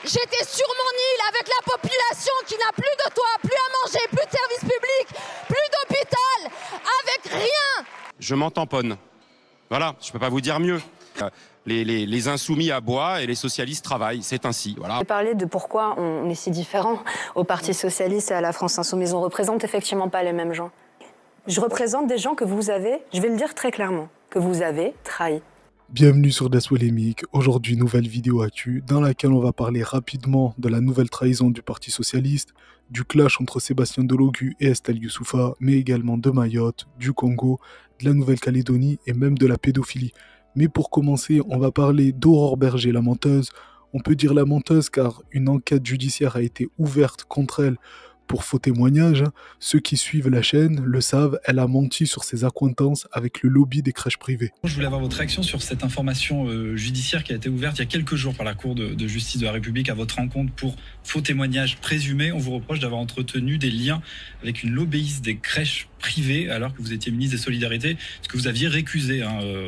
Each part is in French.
J'étais sur mon île avec la population qui n'a plus de toit, plus à manger, plus de services publics, plus d'hôpital, avec rien. Je m'en tamponne. Voilà, je ne peux pas vous dire mieux. Les insoumis aboient et les socialistes travaillent, c'est ainsi. Voilà. J'ai parlé de pourquoi on est si différents au Parti Socialiste et à la France Insoumise. On ne représente effectivement pas les mêmes gens. Je représente des gens que vous avez, je vais le dire très clairement, que vous avez trahis. Bienvenue sur Das Polémiques. Aujourd'hui, nouvelle vidéo actu dans laquelle on va parler rapidement de la nouvelle trahison du Parti Socialiste, du clash entre Sébastien Delogu et Estelle Youssouffa, mais également de Mayotte, du Congo, de la Nouvelle-Calédonie et même de la pédophilie. Mais pour commencer, on va parler d'Aurore Berger, la menteuse. On peut dire la menteuse car une enquête judiciaire a été ouverte contre elle pour faux témoignages. Ceux qui suivent la chaîne le savent, elle a menti sur ses accointances avec le lobby des crèches privées. Je voulais avoir votre réaction sur cette information judiciaire qui a été ouverte il y a quelques jours par la Cour de justice de la République à votre rencontre pour faux témoignages présumés. On vous reproche d'avoir entretenu des liens avec une lobbyiste des crèches privées alors que vous étiez ministre des Solidarités, ce que vous aviez récusé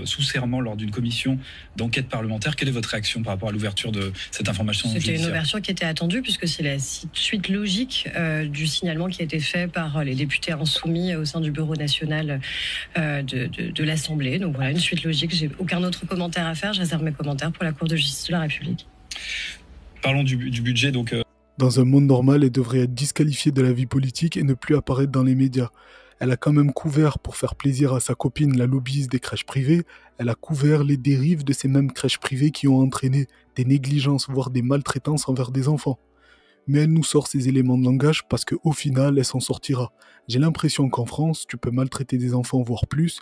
sous serment lors d'une commission d'enquête parlementaire. Quelle est votre réaction par rapport à l'ouverture de cette information judiciaire ? C'était une ouverture qui était attendue puisque c'est la suite logique du signalement qui a été fait par les députés insoumis au sein du bureau national de l'Assemblée. Donc voilà, une suite logique. J'ai aucun autre commentaire à faire. Je réserve mes commentaires pour la Cour de justice de la République. Parlons du budget. Dans un monde normal, elle devrait être disqualifiée de la vie politique et ne plus apparaître dans les médias. Elle a quand même couvert, pour faire plaisir à sa copine, la lobbyiste des crèches privées, elle a couvert les dérives de ces mêmes crèches privées qui ont entraîné des négligences, voire des maltraitances envers des enfants. Mais elle nous sort ces éléments de langage parce qu'au final, elle s'en sortira. J'ai l'impression qu'en France, tu peux maltraiter des enfants, voire plus.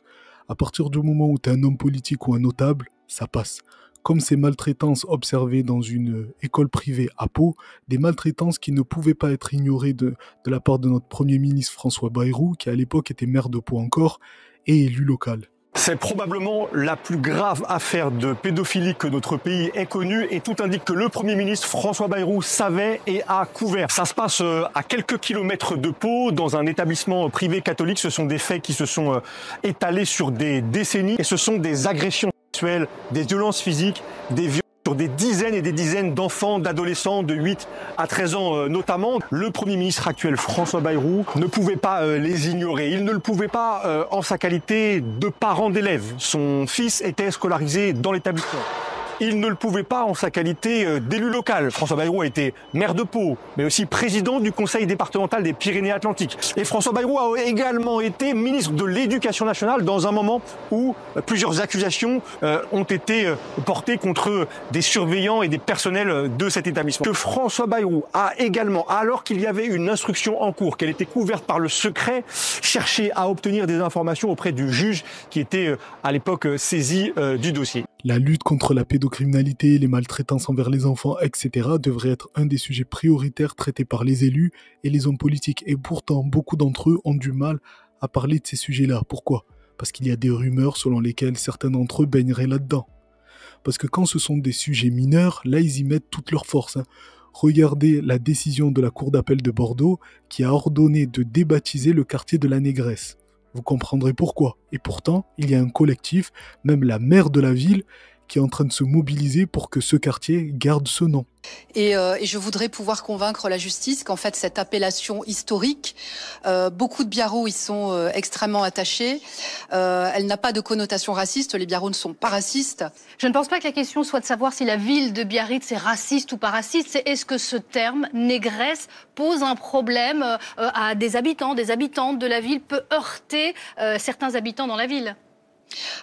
À partir du moment où tu es un homme politique ou un notable, ça passe. Comme ces maltraitances observées dans une école privée à Pau, des maltraitances qui ne pouvaient pas être ignorées de la part de notre Premier ministre François Bayrou, qui à l'époque était maire de Pau encore, et élu local. C'est probablement la plus grave affaire de pédophilie que notre pays ait connue et tout indique que le Premier ministre François Bayrou savait et a couvert. Ça se passe à quelques kilomètres de Pau, dans un établissement privé catholique. Ce sont des faits qui se sont étalés sur des décennies et ce sont des agressions sexuelles, des violences physiques, des violences sur des dizaines et des dizaines d'enfants, d'adolescents de 8 à 13 ans notamment. Le Premier ministre actuel, François Bayrou, ne pouvait pas les ignorer. Il ne le pouvait pas en sa qualité de parent d'élève. Son fils était scolarisé dans l'établissement. Il ne le pouvait pas en sa qualité d'élu local. François Bayrou a été maire de Pau, mais aussi président du conseil départemental des Pyrénées-Atlantiques. Et François Bayrou a également été ministre de l'Éducation nationale dans un moment où plusieurs accusations ont été portées contre des surveillants et des personnels de cet établissement. Que François Bayrou a également, alors qu'il y avait une instruction en cours, qu'elle était couverte par le secret, cherché à obtenir des informations auprès du juge qui était à l'époque saisi du dossier. La lutte contre la pédocriminalité, les maltraitances envers les enfants, etc. devrait être un des sujets prioritaires traités par les élus et les hommes politiques. Et pourtant, beaucoup d'entre eux ont du mal à parler de ces sujets-là. Pourquoi ? Parce qu'il y a des rumeurs selon lesquelles certains d'entre eux baigneraient là-dedans. Parce que quand ce sont des sujets mineurs, là ils y mettent toute leur force. Regardez la décision de la Cour d'appel de Bordeaux qui a ordonné de débaptiser le quartier de la Négresse. Vous comprendrez pourquoi. Et pourtant, il y a un collectif, même la maire de la ville, qui est en train de se mobiliser pour que ce quartier garde ce nom. Et je voudrais pouvoir convaincre la justice qu'en fait cette appellation historique, beaucoup de Biarros y sont extrêmement attachés. Elle n'a pas de connotation raciste, les Biarros ne sont pas racistes. Je ne pense pas que la question soit de savoir si la ville de Biarritz est raciste ou pas raciste, c'est est-ce que ce terme, négresse, pose un problème à des habitants, des habitantes de la ville, peut heurter certains habitants dans la ville.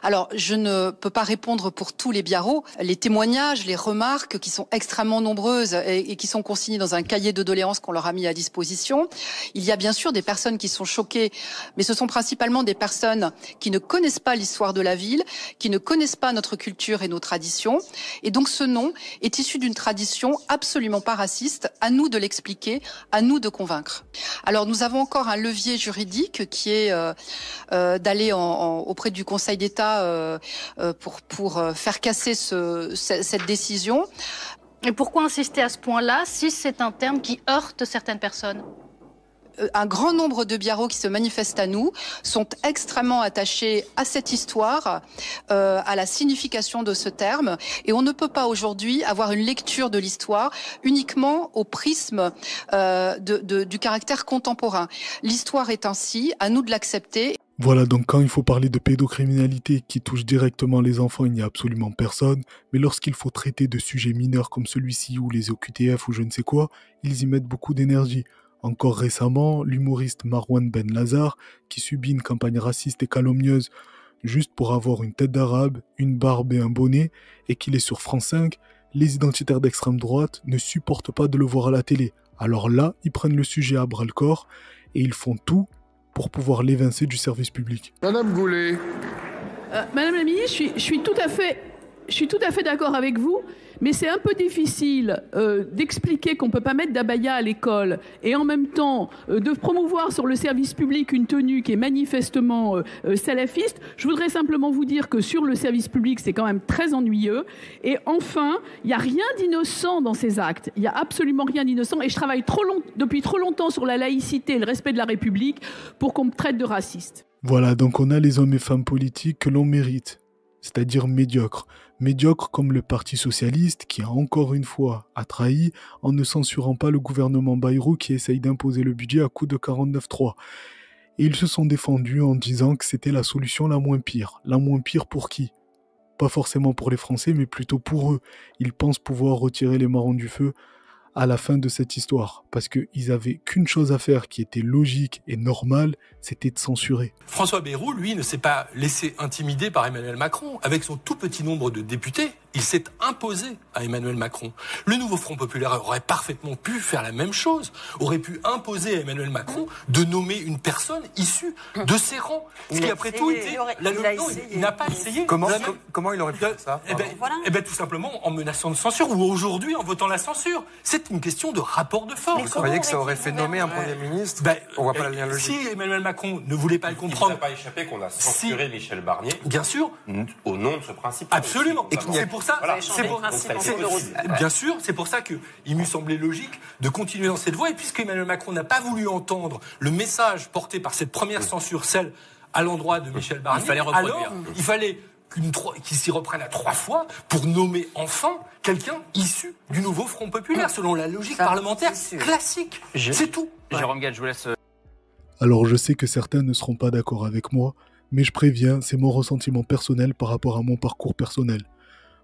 Alors, je ne peux pas répondre pour tous les Biarros. Les témoignages, les remarques qui sont extrêmement nombreuses et qui sont consignées dans un cahier de doléances qu'on leur a mis à disposition. Il y a bien sûr des personnes qui sont choquées, mais ce sont principalement des personnes qui ne connaissent pas l'histoire de la ville, qui ne connaissent pas notre culture et nos traditions. Et donc, ce nom est issu d'une tradition absolument pas raciste. À nous de l'expliquer, à nous de convaincre. Alors, nous avons encore un levier juridique qui est d'aller auprès du Conseil d'État pour faire casser cette décision. Et pourquoi insister à ce point-là si c'est un terme qui heurte certaines personnes ? un grand nombre de biarros qui se manifestent à nous sont extrêmement attachés à cette histoire, à la signification de ce terme. Et on ne peut pas aujourd'hui avoir une lecture de l'histoire uniquement au prisme du caractère contemporain. L'histoire est ainsi, à nous de l'accepter. Voilà, donc quand il faut parler de pédocriminalité qui touche directement les enfants, il n'y a absolument personne, mais lorsqu'il faut traiter de sujets mineurs comme celui-ci ou les OQTF ou je ne sais quoi, ils y mettent beaucoup d'énergie. Encore récemment, l'humoriste Marwan Ben Lazar, qui subit une campagne raciste et calomnieuse juste pour avoir une tête d'arabe, une barbe et un bonnet, et qu'il est sur France 5, les identitaires d'extrême droite ne supportent pas de le voir à la télé. Alors là, ils prennent le sujet à bras-le-corps et ils font tout pour pouvoir l'évincer du service public. Madame Goulet. Madame la ministre, je suis tout à fait d'accord avec vous, mais c'est un peu difficile d'expliquer qu'on ne peut pas mettre d'abaya à l'école et en même temps de promouvoir sur le service public une tenue qui est manifestement salafiste. Je voudrais simplement vous dire que sur le service public, c'est quand même très ennuyeux. Et enfin, il n'y a rien d'innocent dans ces actes. Il n'y a absolument rien d'innocent. Et je travaille depuis trop longtemps sur la laïcité et le respect de la République pour qu'on me traite de raciste. Voilà, donc on a les hommes et femmes politiques que l'on mérite, c'est-à-dire médiocres. Médiocres comme le Parti Socialiste qui, encore une fois, a trahi en ne censurant pas le gouvernement Bayrou qui essaye d'imposer le budget à coup de 49.3. Et ils se sont défendus en disant que c'était la solution la moins pire. La moins pire pour qui ? Pas forcément pour les Français, mais plutôt pour eux. Ils pensent pouvoir retirer les marrons du feu à la fin de cette histoire, parce qu'ils avaient qu'une chose à faire qui était logique et normale, c'était de censurer. François Bayrou, lui, ne s'est pas laissé intimider par Emmanuel Macron. Avec son tout petit nombre de députés, il s'est imposé à Emmanuel Macron. Le nouveau Front populaire aurait parfaitement pu faire la même chose, aurait pu imposer à Emmanuel Macron de nommer une personne issue de ses rangs. Ce qui, après tout, était la nomination. Il n'a pas essayé. Comment il aurait pu faire ça? Eh ben, tout simplement en menaçant de censure, ou aujourd'hui en votant la censure. C'est une question de rapport de force. Vous croyez que ça aurait fait nommer un Premier ministre? On voit pas le lien logique. Si Emmanuel Macron ne voulait pas le comprendre... Il n'a pas échappé qu'on a censuré Michel Barnier. Bien sûr. Au nom de ce principe. Absolument. C'est pour ça... Voilà. Bien sûr, c'est pour ça qu'il m'eût semblé logique de continuer dans cette voie. Et puisque Emmanuel Macron n'a pas voulu entendre le message porté par cette première censure, celle à l'endroit de Michel Barnier, il fallait qu'il s'y reprenne à 3 fois pour nommer enfin quelqu'un issu du nouveau Front populaire, selon la logique parlementaire classique. C'est tout. Jérôme Gaët, je vous laisse... Alors je sais que certains ne seront pas d'accord avec moi, mais je préviens, c'est mon ressentiment personnel par rapport à mon parcours personnel.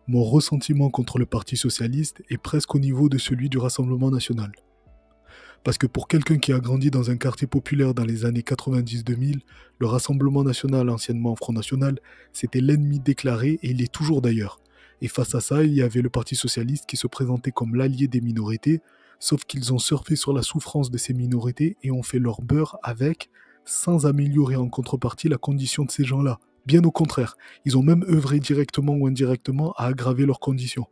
Mon ressentiment contre le Parti Socialiste est presque au niveau de celui du Rassemblement National. Parce que pour quelqu'un qui a grandi dans un quartier populaire dans les années 90-2000, le Rassemblement National, anciennement Front National, c'était l'ennemi déclaré et il est toujours d'ailleurs. Et face à ça, il y avait le Parti Socialiste qui se présentait comme l'allié des minorités, sauf qu'ils ont surfé sur la souffrance de ces minorités et ont fait leur beurre avec, sans améliorer en contrepartie la condition de ces gens-là. Bien au contraire, ils ont même œuvré directement ou indirectement à aggraver leurs conditions.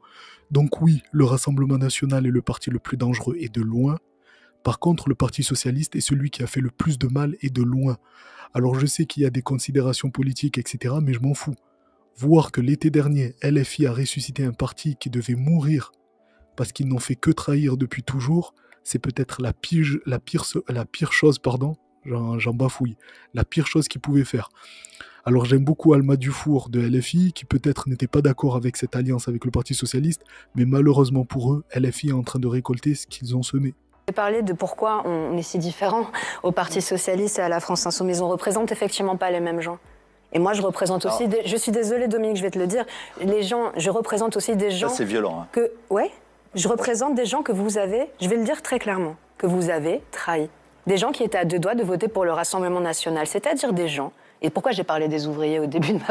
Donc oui, le Rassemblement National est le parti le plus dangereux et de loin. Par contre, le Parti Socialiste est celui qui a fait le plus de mal et de loin. Alors je sais qu'il y a des considérations politiques, etc., mais je m'en fous. Voir que l'été dernier, LFI a ressuscité un parti qui devait mourir parce qu'ils n'ont fait que trahir depuis toujours, c'est peut-être la pire chose, j'en bafouille, la pire chose qu'ils pouvaient faire. Alors j'aime beaucoup Alma Dufour de LFI, qui peut-être n'était pas d'accord avec cette alliance avec le Parti Socialiste, mais malheureusement pour eux, LFI est en train de récolter ce qu'ils ont semé. J'ai parlé de pourquoi on est si différents au Parti Socialiste et à la France Insoumise. On ne représente effectivement pas les mêmes gens. Et moi, je représente aussi... Je suis désolée, Dominique, je vais te le dire. Je représente aussi des gens... Ça, c'est violent. Hein. Ouais, je représente des gens que vous avez, je vais le dire très clairement, que vous avez trahis. Des gens qui étaient à 2 doigts de voter pour le Rassemblement National. C'est-à-dire des gens... Et pourquoi j'ai parlé des ouvriers au début de ma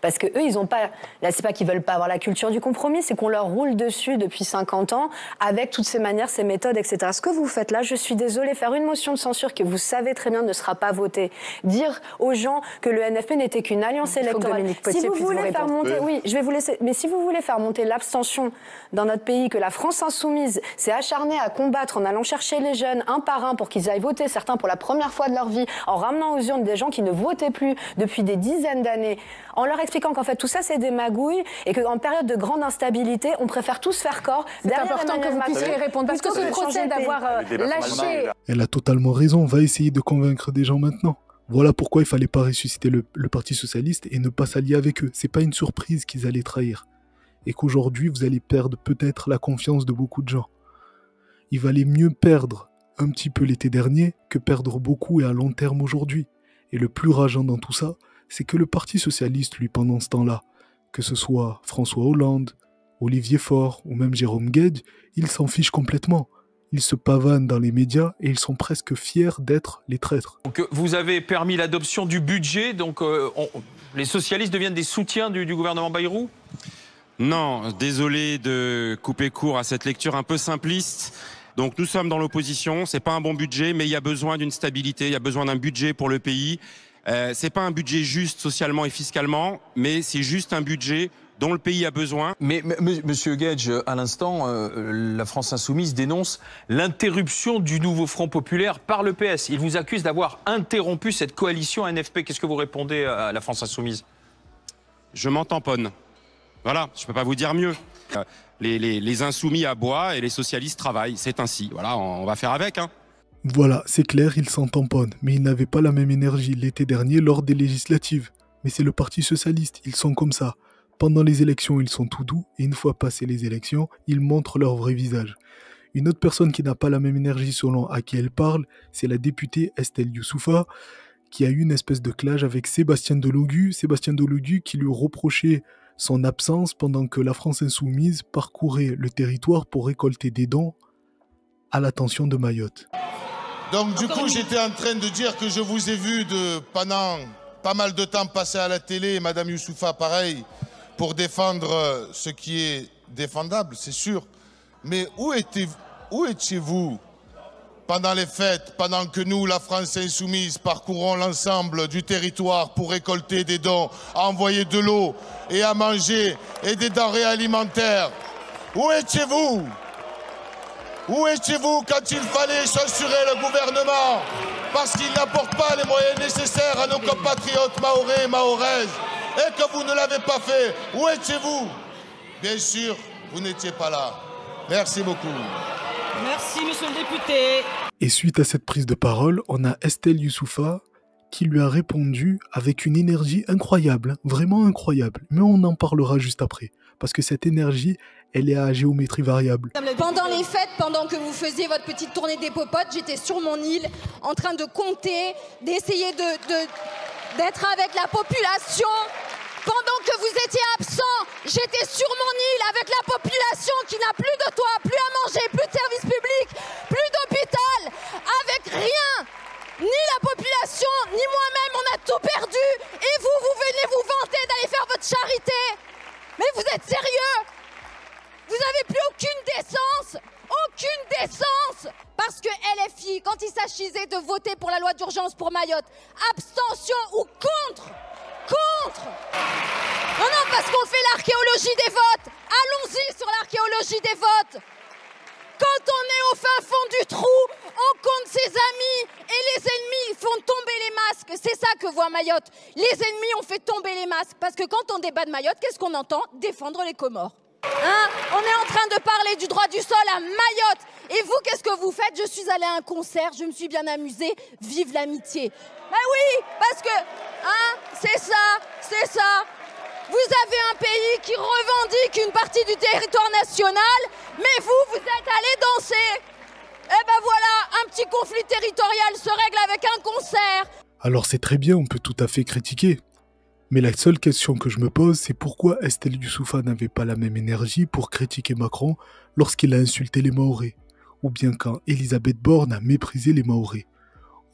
Parce que eux, ils ont pas... Là, c'est pas qu'ils veulent pas avoir la culture du compromis, c'est qu'on leur roule dessus depuis 50 ans avec toutes ces manières, ces méthodes, etc. Ce que vous faites là, je suis désolée, faire une motion de censure que vous savez très bien ne sera pas votée, dire aux gens que le NFP n'était qu'une alliance électorale. Si vous voulez faire monter... Oui, je vais vous laisser... Mais si vous voulez faire monter l'abstention dans notre pays, que la France Insoumise s'est acharnée à combattre en allant chercher les jeunes un par un pour qu'ils aillent voter, certains pour la première fois de leur vie, en ramenant aux urnes des gens qui ne votaient plus plus depuis des dizaines d'années, en leur expliquant qu'en fait tout ça c'est des magouilles et qu'en période de grande instabilité, on préfère tous faire corps. C'est important que vous puissiez répondre parce que ce procès d'avoir lâché... Elle a totalement raison, on va essayer de convaincre des gens maintenant. Voilà pourquoi il fallait pas ressusciter le Parti Socialiste et ne pas s'allier avec eux. C'est pas une surprise qu'ils allaient trahir. Et qu'aujourd'hui, vous allez perdre peut-être la confiance de beaucoup de gens. Il valait mieux perdre un petit peu l'été dernier que perdre beaucoup et à long terme aujourd'hui. Et le plus rageant dans tout ça, c'est que le Parti Socialiste, lui, pendant ce temps-là, que ce soit François Hollande, Olivier Faure ou même Jérôme Guedj, ils s'en fichent complètement. Ils se pavanent dans les médias et ils sont presque fiers d'être les traîtres. Donc, vous avez permis l'adoption du budget, donc les socialistes deviennent des soutiens du gouvernement Bayrou ? Non, désolé de couper court à cette lecture un peu simpliste. Donc nous sommes dans l'opposition, c'est pas un bon budget, mais il y a besoin d'une stabilité, il y a besoin d'un budget pour le pays. C'est pas un budget juste socialement et fiscalement, mais c'est juste un budget dont le pays a besoin. Mais Monsieur Guedj, à l'instant, la France Insoumise dénonce l'interruption du nouveau Front Populaire par le PS. Il vous accuse d'avoir interrompu cette coalition NFP. Qu'est-ce que vous répondez à la France Insoumise? Je m'en tamponne. Voilà, je peux pas vous dire mieux. Les insoumis aboient et les socialistes travaillent. C'est ainsi. Voilà, on va faire avec, hein. Voilà, c'est clair, ils s'en tamponnent, mais ils n'avaient pas la même énergie l'été dernier lors des législatives. Mais c'est le Parti Socialiste, ils sont comme ça. Pendant les élections, ils sont tout doux, et une fois passées les élections, ils montrent leur vrai visage. Une autre personne qui n'a pas la même énergie selon à qui elle parle, c'est la députée Estelle Youssouffa, qui a eu une espèce de clash avec Sébastien Delogu qui lui reprochait son absence pendant que la France Insoumise parcourait le territoire pour récolter des dons à l'attention de Mayotte. Donc du coup, j'étais en train de dire que je vous ai vu pendant pas mal de temps passer à la télé, et Madame Youssouffa pareil, pour défendre ce qui est défendable, c'est sûr. Mais où étiez-vous pendant les fêtes, pendant que nous, la France Insoumise, parcourons l'ensemble du territoire pour récolter des dons, à envoyer de l'eau et à manger et des denrées alimentaires? Où étiez-vous? Où étiez-vous quand il fallait censurer le gouvernement parce qu'il n'apporte pas les moyens nécessaires à nos compatriotes mahorais et mahoraises et que vous ne l'avez pas fait? Où étiez-vous? Bien sûr, vous n'étiez pas là. Merci beaucoup. Merci, monsieur le député. Et suite à cette prise de parole, on a Estelle Youssouffa qui lui a répondu avec une énergie incroyable, vraiment incroyable. Mais on en parlera juste après, parce que cette énergie, elle est à géométrie variable. Pendant les fêtes, pendant que vous faisiez votre petite tournée des popotes, j'étais sur mon île en train de compter, d'essayer d'être avec la population. Pendant que vous étiez absent, j'étais sur mon île avec la population qui n'a plus de toit, plus à manger, plus de services publics, plus d'hôpital, avec rien. Ni la population, ni moi-même, on a tout perdu. Et vous venez vous vanter d'aller faire votre charité. Mais vous êtes sérieux? Vous n'avez plus aucune décence? Aucune décence! Parce que LFI, quand il s'agissait de voter pour la loi d'urgence pour Mayotte, abstention ou contre? Contre! Non, parce qu'on fait l'archéologie des votes. Allons-y sur l'archéologie des votes. Quand on est au fin fond du trou, on compte ses amis et les ennemis font tomber les masques. C'est ça que voit Mayotte. Les ennemis ont fait tomber les masques. Parce que quand on débat de Mayotte, qu'est-ce qu'on entend? Défendre les Comores. Hein? On est en train de parler du droit du sol à Mayotte. Et vous, qu'est-ce que vous faites? Je suis allée à un concert, je me suis bien amusée. Vive l'amitié. Ben oui, parce que, hein, c'est ça. Vous avez un pays qui revendique une partie du territoire national, mais vous êtes allés danser. Eh ben voilà, un petit conflit territorial se règle avec un concert. Alors c'est très bien, on peut tout à fait critiquer. Mais la seule question que je me pose, c'est pourquoi Estelle Youssouffa n'avait pas la même énergie pour critiquer Macron lorsqu'il a insulté les Mahorais, ou bien quand Elisabeth Borne a méprisé les Mahorais,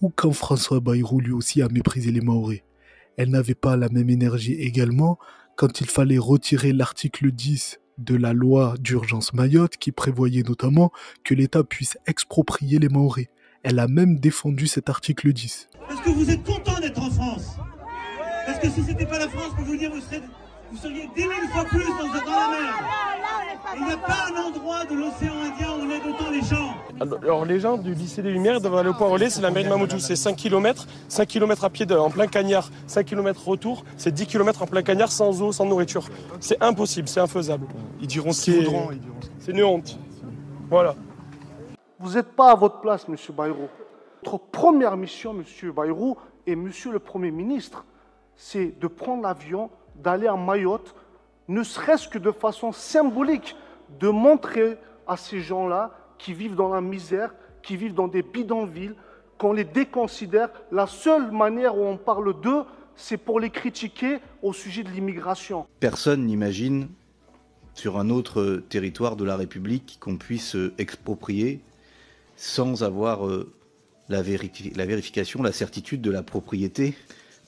ou quand François Bayrou lui aussi a méprisé les Mahorais. Elle n'avait pas la même énergie également quand il fallait retirer l'article 10 de la loi d'urgence Mayotte qui prévoyait notamment que l'État puisse exproprier les Mahorais. Elle a même défendu cet article 10. Est-ce que vous êtes content d'être en France? Parce que si c'était pas la France, je peux vous dire, vous seriez 10 000 fois plus dans la mer. Il n'y a pas un endroit de l'océan Indien où on est autant les champs. Alors les gens du lycée des Lumières doivent aller au point relais, c'est la mairie de Mamoudzou, c'est 5 km à pied en plein cagnard, 5 km retour, c'est 10 km en plein cagnard sans eau, sans nourriture. C'est impossible, c'est infaisable. Ils diront ce qu'ils voudront. C'est une honte. Voilà. Vous n'êtes pas à votre place, M. Bayrou. Votre première mission, M. Bayrou, et M. le Premier ministre, c'est de prendre l'avion, d'aller à Mayotte, ne serait-ce que de façon symbolique, de montrer à ces gens-là qui vivent dans la misère, qui vivent dans des bidonvilles, qu'on les déconsidère. La seule manière où on parle d'eux, c'est pour les critiquer au sujet de l'immigration. Personne n'imagine, sur un autre territoire de la République, qu'on puisse exproprier sans avoir la vérification, la certitude de la propriété.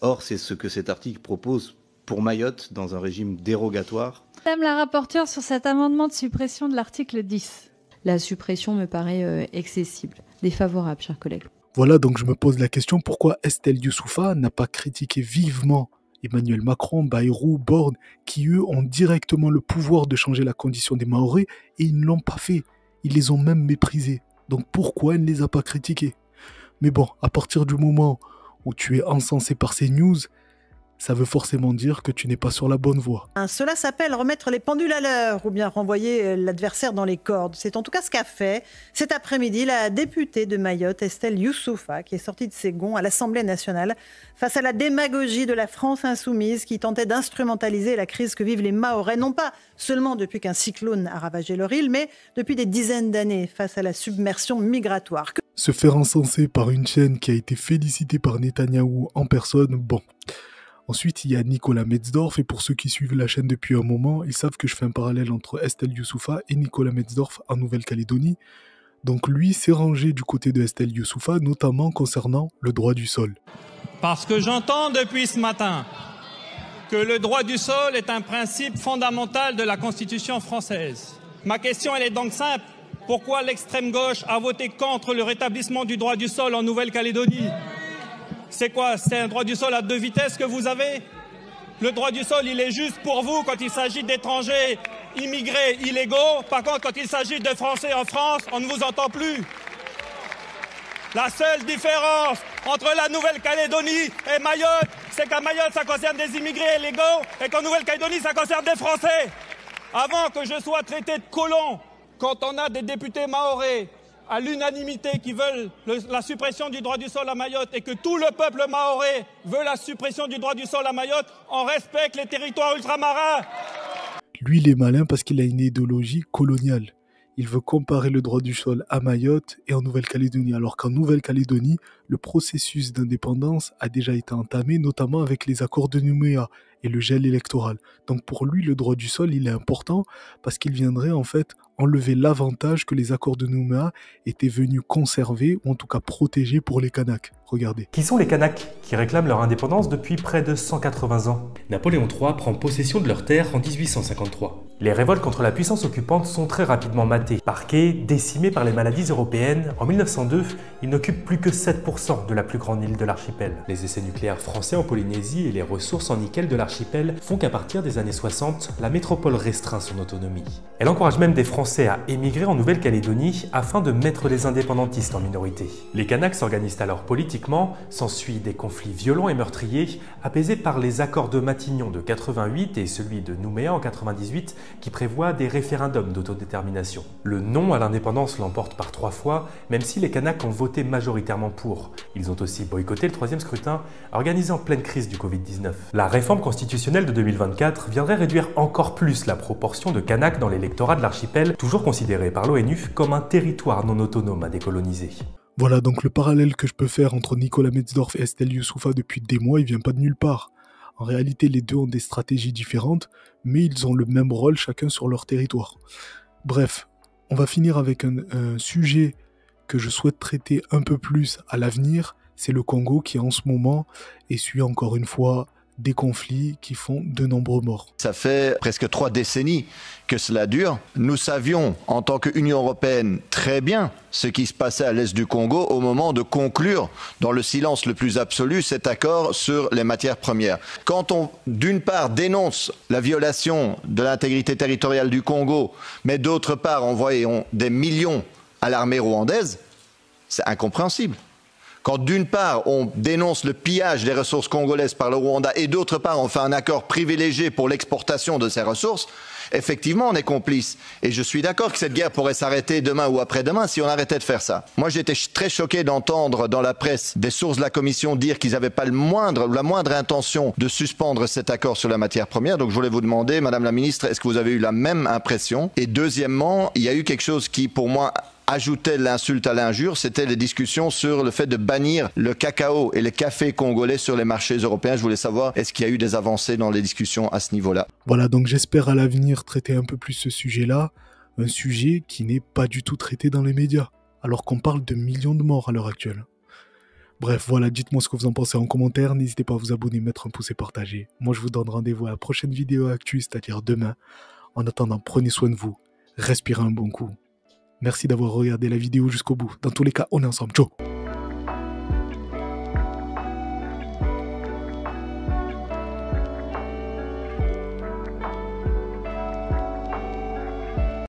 Or, c'est ce que cet article propose pour Mayotte, dans un régime dérogatoire. Madame la rapporteure, sur cet amendement de suppression de l'article 10. La suppression me paraît excessive. Défavorable, chers collègues. Voilà, donc je me pose la question, pourquoi Estelle Youssouffa n'a pas critiqué vivement Emmanuel Macron, Bayrou, Borne, qui eux ont directement le pouvoir de changer la condition des Mahorais, et ils ne l'ont pas fait. Ils les ont même méprisés. Donc pourquoi elle ne les a pas critiqués? Mais bon, à partir du moment où tu es encensé par ces news, ça veut forcément dire que tu n'es pas sur la bonne voie. Cela s'appelle remettre les pendules à l'heure ou bien renvoyer l'adversaire dans les cordes. C'est en tout cas ce qu'a fait cet après-midi la députée de Mayotte, Estelle Youssouffa, qui est sortie de ses gonds à l'Assemblée nationale face à la démagogie de la France insoumise qui tentait d'instrumentaliser la crise que vivent les Mahorais, non pas seulement depuis qu'un cyclone a ravagé leur île, mais depuis des dizaines d'années face à la submersion migratoire. Se faire encenser par une chaîne qui a été félicitée par Netanyahou en personne, bon... Ensuite, il y a Nicolas Metzdorf, et pour ceux qui suivent la chaîne depuis un moment, ils savent que je fais un parallèle entre Estelle Youssouffa et Nicolas Metzdorf en Nouvelle-Calédonie. Donc lui s'est rangé du côté de Estelle Youssouffa, notamment concernant le droit du sol. Parce que j'entends depuis ce matin que le droit du sol est un principe fondamental de la Constitution française. Ma question, elle est donc simple. Pourquoi l'extrême gauche a voté contre le rétablissement du droit du sol en Nouvelle-Calédonie ? C'est quoi? C'est un droit du sol à 2 vitesses que vous avez? Le droit du sol, il est juste pour vous quand il s'agit d'étrangers immigrés illégaux. Par contre, quand il s'agit de Français en France, on ne vous entend plus. La seule différence entre la Nouvelle-Calédonie et Mayotte, c'est qu'à Mayotte, ça concerne des immigrés illégaux et qu'en Nouvelle-Calédonie, ça concerne des Français. Avant que je sois traité de colon, quand on a des députés mahorais à l'unanimité qui veulent la suppression du droit du sol à Mayotte et que tout le peuple mahorais veut la suppression du droit du sol à Mayotte, on respecte les territoires ultramarins. Lui, il est malin parce qu'il a une idéologie coloniale. Il veut comparer le droit du sol à Mayotte et en Nouvelle-Calédonie, alors qu'en Nouvelle-Calédonie, le processus d'indépendance a déjà été entamé, notamment avec les accords de Nouméa et le gel électoral. Donc pour lui, le droit du sol, il est important parce qu'il viendrait en fait enlever l'avantage que les accords de Nouméa étaient venus conserver, ou en tout cas protéger pour les Kanaks. Regardez. Qui sont les Kanaks qui réclament leur indépendance depuis près de 180 ans? Napoléon III prend possession de leurs terres en 1853. Les révoltes contre la puissance occupante sont très rapidement matées. Parqués, décimés par les maladies européennes, en 1902, ils n'occupent plus que 7% de la plus grande île de l'archipel. Les essais nucléaires français en Polynésie et les ressources en nickel de l'archipel font qu'à partir des années 60, la métropole restreint son autonomie. Elle encourage même des Français à émigrer en Nouvelle-Calédonie afin de mettre les indépendantistes en minorité. Les Kanaks s'organisent alors politiquement, s'ensuit des conflits violents et meurtriers, apaisés par les accords de Matignon de 88 et celui de Nouméa en 98, qui prévoit des référendums d'autodétermination. Le non à l'indépendance l'emporte par 3 fois, même si les Kanaks ont voté majoritairement pour. Ils ont aussi boycotté le 3e scrutin, organisé en pleine crise du Covid-19. La réforme constitutionnelle de 2024 viendrait réduire encore plus la proportion de Kanaks dans l'électorat de l'archipel, toujours considéré par l'ONU comme un territoire non autonome à décoloniser. Voilà donc le parallèle que je peux faire entre Nicolas Metzdorf et Estelle Youssouffa depuis des mois, il vient pas de nulle part. En réalité, les deux ont des stratégies différentes, mais ils ont le même rôle chacun sur leur territoire. Bref, on va finir avec un sujet que je souhaite traiter un peu plus à l'avenir, c'est le Congo qui en ce moment essuie encore une fois des conflits qui font de nombreux morts. Ça fait presque 3 décennies que cela dure. Nous savions en tant qu'Union européenne très bien ce qui se passait à l'est du Congo au moment de conclure dans le silence le plus absolu cet accord sur les matières premières. Quand on d'une part dénonce la violation de l'intégrité territoriale du Congo, mais d'autre part envoyons des millions à l'armée rwandaise, c'est incompréhensible. Quand d'une part, on dénonce le pillage des ressources congolaises par le Rwanda et d'autre part, on fait un accord privilégié pour l'exportation de ces ressources, effectivement, on est complice. Et je suis d'accord que cette guerre pourrait s'arrêter demain ou après-demain si on arrêtait de faire ça. Moi, j'étais très choqué d'entendre dans la presse des sources de la Commission dire qu'ils n'avaient pas la moindre intention de suspendre cet accord sur la matière première. Donc, je voulais vous demander, Madame la Ministre, est-ce que vous avez eu la même impression? Et deuxièmement, il y a eu quelque chose qui, pour moi, ajoutait l'insulte à l'injure, c'était les discussions sur le fait de bannir le cacao et le café congolais sur les marchés européens. Je voulais savoir, est-ce qu'il y a eu des avancées dans les discussions à ce niveau-là? Voilà, donc j'espère à l'avenir traiter un peu plus ce sujet-là, un sujet qui n'est pas du tout traité dans les médias, alors qu'on parle de millions de morts à l'heure actuelle. Bref, voilà, dites-moi ce que vous en pensez en commentaire, n'hésitez pas à vous abonner, mettre un pouce et partager. Moi, je vous donne rendez-vous à la prochaine vidéo actu, c'est-à-dire demain. En attendant, prenez soin de vous, respirez un bon coup. Merci d'avoir regardé la vidéo jusqu'au bout. Dans tous les cas, on est ensemble. Ciao!